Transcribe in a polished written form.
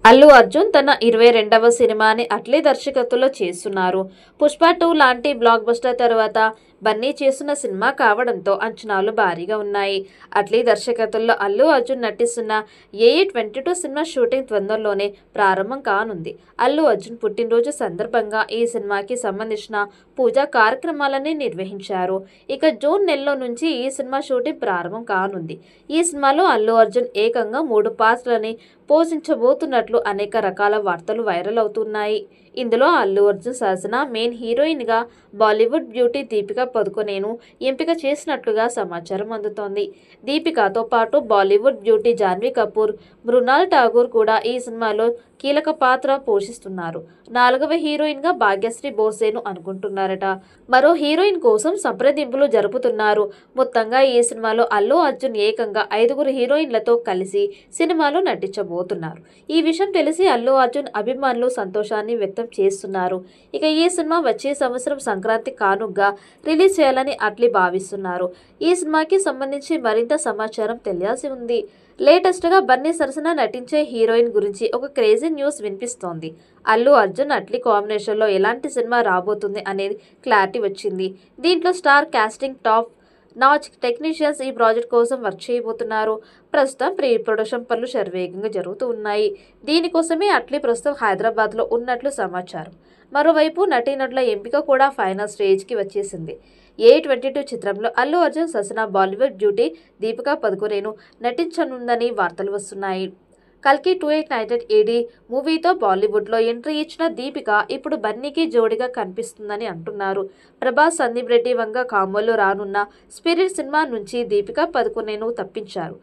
అల్లు అర్జున్ తన 22వ సినిమాని అట్లీ దర్శకత్వంలో చేస్తున్నారు. పుష్ప 2 లాంటి బ్లాక్ బస్టర్ తర్వాత బన్నీ చేస్తున్న సినిమా కావడంతో అంచనాలు భారీగా ఉన్నాయి. అట్లీ దర్శకత్వంలో అల్లు అర్జున్ నటిస్తున్న ఏఈ 22 సినిమా షూటింగ్ తొందరలోనే ప్రారంభం కానుంది. అల్లు అర్జున్ పుట్టినరోజు సందర్భంగా ఈ సినిమాకి సంబంధించిన పూజా కార్యక్రమాలని నిర్వహించారు. ఇక జూన్ నెలలో నుంచి ఈ సినిమా షూటింగ్ ప్రారంభం కానుంది. ఈ సినిమాలో అల్లు అర్జున్ ఏకంగా 3 పాత్రలని పోషించబోతున్నట్లు అనేక రకాల వార్తలు వైరల్ అవుతున్నాయి. ఇందులో అల్లు అర్జున్ సరసన మెయిన్ హీరోయిన్గా బాలీవుడ్ బ్యూటీ దీపికా పదుకొనెను ఎంపిక చేసినట్లుగా సమాచారం అందుతోంది. దీపికాతో పాటు బాలీవుడ్ బ్యూటీ జాన్వీ కపూర్, మృణాల్ ఠాగూర్ కూడా ఈ సినిమాలో కీలక పాత్ర పోషిస్తున్నారు. 4వ హీరోయిన్గా భాగ్యశ్రీ బోర్సేను అనుకుంటున్నారట. మరో హీరోయిన్ కోసం సంప్రదింపులు జరుపుతున్నారు. మొత్తంగా ఈ సినిమాలో అల్లు అర్జున్ ఏకంగా 5గురు హీరోయిన్లతో కలిసి సినిమాలో నటించబోతున్నారు. ఈ విషయం తెలిసి అల్లు అర్జున్ అభిమానులు సంతోషాన్ని వ్యక్తం చేస్తున్నారు. ఇక ఈ సినిమా వచ్చే సంవత్సరం సంక్రాంతి కానుగ్గా రిలీజ్ చేయాలని అట్లీ భావిస్తున్నారు. ఈ సినిమాకి సంబంధించి మరింత సమాచారం తెలియాల్సి ఉంది. లేటెస్ట్గా బన్నీ సరసన నటించే హీరోయిన్ గురించి ఒక క్రేజీ న్యూస్ వినిపిస్తోంది. అల్లు అర్జున్ అట్లీ కాంబినేషన్లో ఎలాంటి సినిమా రాబోతుంది అనేది క్లారిటీ వచ్చింది. దీంట్లో star casting, top notch technicians ఈ ప్రాజెక్ట్ కోసం వర్క్ చేయబోతున్నారు. ప్రస్తుతం ప్రీ ప్రొడక్షన్ పనులు శరవేగంగా జరుగుతూ ఉన్నాయి. దీనికోసమే అట్లీ ప్రస్తుతం హైదరాబాద్లో ఉన్నట్లు సమాచారం. మరోవైపు నటీనటుల ఎంపిక కూడా ఫైనల్ స్టేజ్కి వచ్చేసింది. ఏఈ 22 చిత్రంలో అల్లు అర్జున్ సరసన బాలీవుడ్ బ్యూటీ దీపికా పదుకొనెను నటించనుందని వార్తలు వస్తున్నాయి. కల్కి 2898 ఏడీ మూవీతో బాలీవుడ్లో ఎంట్రీ ఇచ్చిన దీపిక ఇప్పుడు బన్నీకి జోడిగా కనిపిస్తుందని అంటున్నారు. ప్రభాస్, సందీప్ రెడ్డి వంగ కాంబోలో రానున్న స్పిరిట్ సినిమా నుంచి దీపికా పదుకొనెను తప్పించారు.